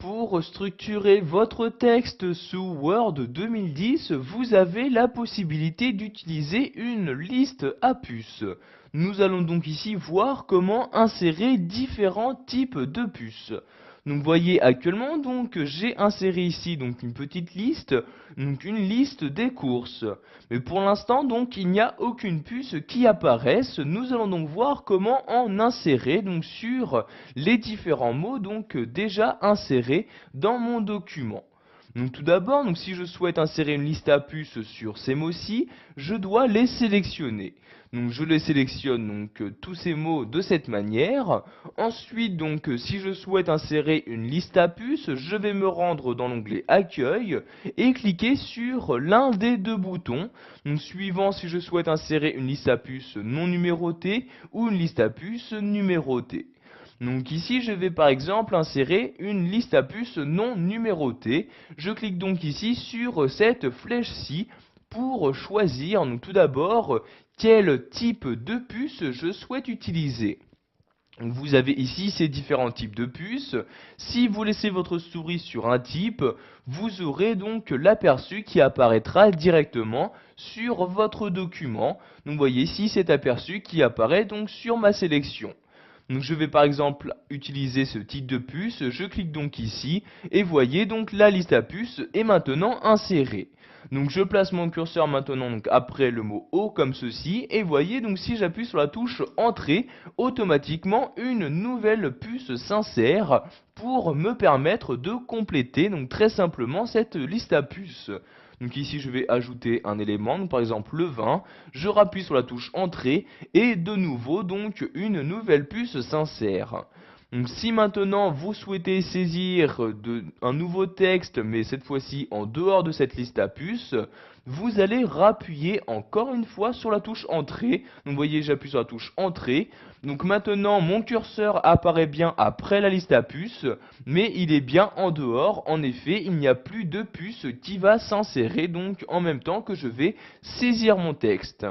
Pour structurer votre texte sous Word 2010, vous avez la possibilité d'utiliser une liste à puces. Nous allons donc ici voir comment insérer différents types de puces. Donc voyez actuellement j'ai inséré ici une petite liste, donc une liste des courses. Mais pour l'instant il n'y a aucune puce qui apparaisse. Nous allons donc voir comment en insérer sur les différents mots déjà insérés dans mon document. Donc tout d'abord, si je souhaite insérer une liste à puces sur ces mots-ci, je dois les sélectionner. Donc je les sélectionne tous ces mots de cette manière. Ensuite si je souhaite insérer une liste à puces, je vais me rendre dans l'onglet Accueil et cliquer sur l'un des deux boutons. Donc suivant si je souhaite insérer une liste à puces non numérotée ou une liste à puces numérotée. Donc ici, je vais par exemple insérer une liste à puces non numérotée. Je clique donc ici sur cette flèche-ci pour choisir tout d'abord quel type de puce je souhaite utiliser. Vous avez ici ces différents types de puces. Si vous laissez votre souris sur un type, vous aurez l'aperçu qui apparaîtra directement sur votre document. Donc vous voyez ici cet aperçu qui apparaît sur ma sélection. Donc je vais par exemple utiliser ce type de puce, je clique donc ici et voyez la liste à puces est maintenant insérée. Donc je place mon curseur maintenant après le mot O comme ceci et voyez si j'appuie sur la touche Entrée, automatiquement une nouvelle puce s'insère pour me permettre de compléter très simplement cette liste à puces. Donc ici je vais ajouter un élément, par exemple le 20, je rappuie sur la touche Entrée et de nouveau une nouvelle puce s'insère. Donc si maintenant vous souhaitez saisir un nouveau texte, mais cette fois-ci en dehors de cette liste à puces, vous allez rappuyer encore une fois sur la touche Entrée. Donc vous voyez, j'appuie sur la touche Entrée. Donc maintenant, mon curseur apparaît bien après la liste à puces, mais il est bien en dehors. En effet, il n'y a plus de puce qui va s'insérer en même temps que je vais saisir mon texte.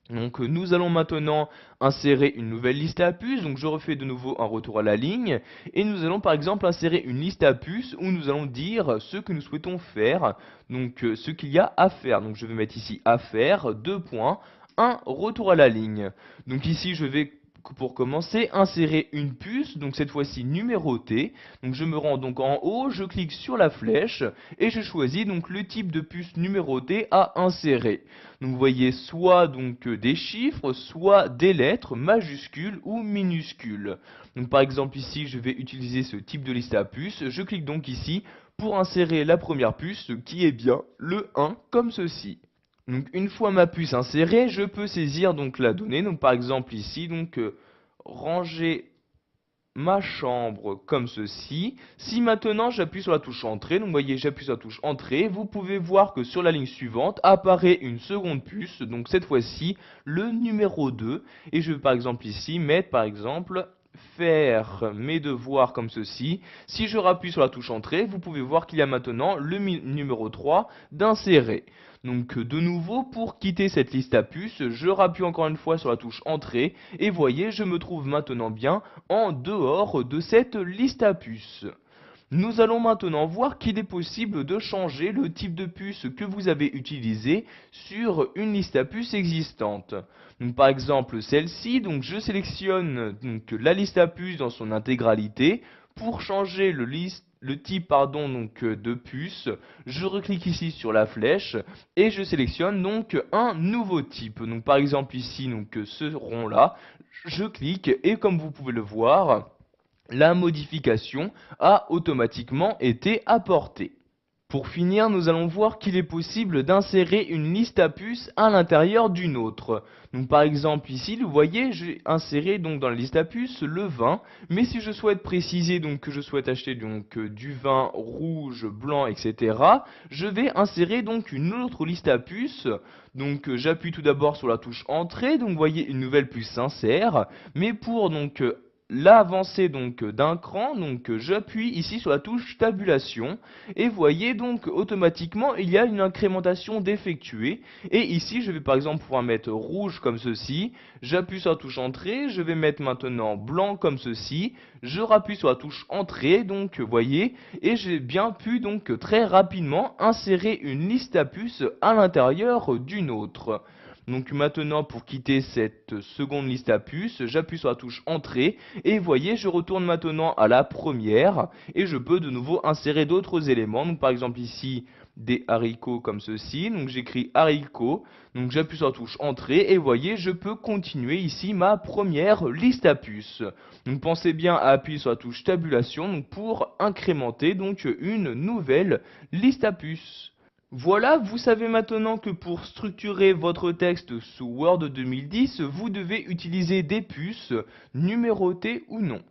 Donc nous allons maintenant insérer une nouvelle liste à puces, donc je refais de nouveau un retour à la ligne, et nous allons par exemple insérer une liste à puces où nous allons dire ce que nous souhaitons faire, ce qu'il y a à faire. Donc je vais mettre ici à faire, deux points, un retour à la ligne. Donc ici je vais pour commencer, insérer une puce, donc cette fois-ci numérotée. Donc je me rends en haut, je clique sur la flèche et je choisis le type de puce numérotée à insérer. Donc vous voyez soit des chiffres, soit des lettres majuscules ou minuscules. Donc par exemple ici, je vais utiliser ce type de liste à puces. Je clique donc ici pour insérer la première puce qui est bien le 1 comme ceci. Donc une fois ma puce insérée, je peux saisir la donnée. Donc par exemple ici, ranger ma chambre comme ceci. Si maintenant j'appuie sur la touche Entrée, donc vous voyez j'appuie sur la touche Entrée, vous pouvez voir que sur la ligne suivante apparaît une seconde puce, donc cette fois-ci le numéro 2. Et je vais par exemple ici mettre par exemple faire mes devoirs comme ceci. Si je rappuie sur la touche Entrée, vous pouvez voir qu'il y a maintenant le numéro 3 d'insérer. Donc de nouveau, pour quitter cette liste à puces, je rappuie encore une fois sur la touche Entrée et voyez, je me trouve maintenant bien en dehors de cette liste à puces. Nous allons maintenant voir qu'il est possible de changer le type de puce que vous avez utilisé sur une liste à puces existante. Donc, par exemple celle-ci, je sélectionne la liste à puces dans son intégralité. Pour changer le type de puce, je reclique ici sur la flèche et je sélectionne un nouveau type. Donc par exemple ici ce rond là, je clique et comme vous pouvez le voir, la modification a automatiquement été apportée. Pour finir, nous allons voir qu'il est possible d'insérer une liste à puces à l'intérieur d'une autre. Donc par exemple ici, vous voyez, j'ai inséré dans la liste à puces le vin, mais si je souhaite préciser que je souhaite acheter du vin rouge, blanc, etc., je vais insérer une autre liste à puces. Donc j'appuie tout d'abord sur la touche Entrée, donc vous voyez une nouvelle puce s'insère, mais pour l'avancée donc d'un cran, donc j'appuie ici sur la touche tabulation et voyez donc automatiquement il y a une incrémentation d'effectuer et ici je vais par exemple pouvoir mettre rouge comme ceci, j'appuie sur la touche entrée, je vais mettre maintenant blanc comme ceci, je rappuie sur la touche entrée donc voyez et j'ai bien pu donc très rapidement insérer une liste à puces à l'intérieur d'une autre. Donc maintenant pour quitter cette seconde liste à puces, j'appuie sur la touche entrée et voyez je retourne maintenant à la première et je peux de nouveau insérer d'autres éléments. Donc par exemple ici des haricots comme ceci, donc j'écris haricots, donc j'appuie sur la touche entrée et voyez je peux continuer ici ma première liste à puces. Donc pensez bien à appuyer sur la touche tabulation donc pour incrémenter donc une nouvelle liste à puces. Voilà, vous savez maintenant que pour structurer votre texte sous Word 2010, vous devez utiliser des puces numérotées ou non.